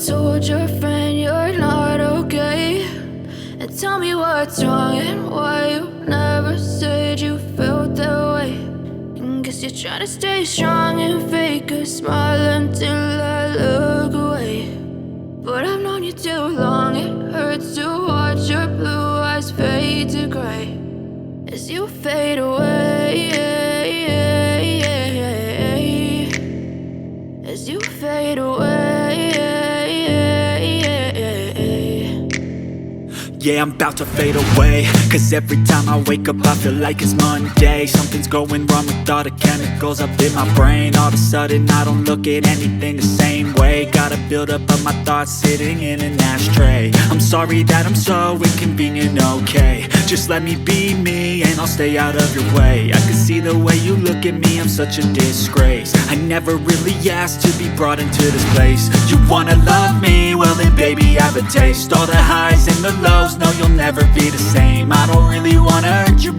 told your friend you're not okay? And tell me what's wrong and why you never said you felt that way. And guess you're trying to stay strong and fake a smile until I look away. But I've known you too long, it hurts to watch your blue eyes fade to gray as you fade away, as you fade away. Yeah, I'm about to fade away, cause every time I wake up I feel like it's Monday. Something's going wrong with all the chemicals up in my brain. All of a sudden I don't look at anything the same way. Gotta build up of my thoughts sitting in an ashtray. I'm sorry that I'm so inconvenient, okay? Just let me be me and I'll stay out of your way. I can see the way you look at me, I'm such a disgrace. I never really asked to be brought into this place. You wanna love me? Well then baby have a taste. All the highs and the lows, no you'll never be the same. I don't really wanna hurt you but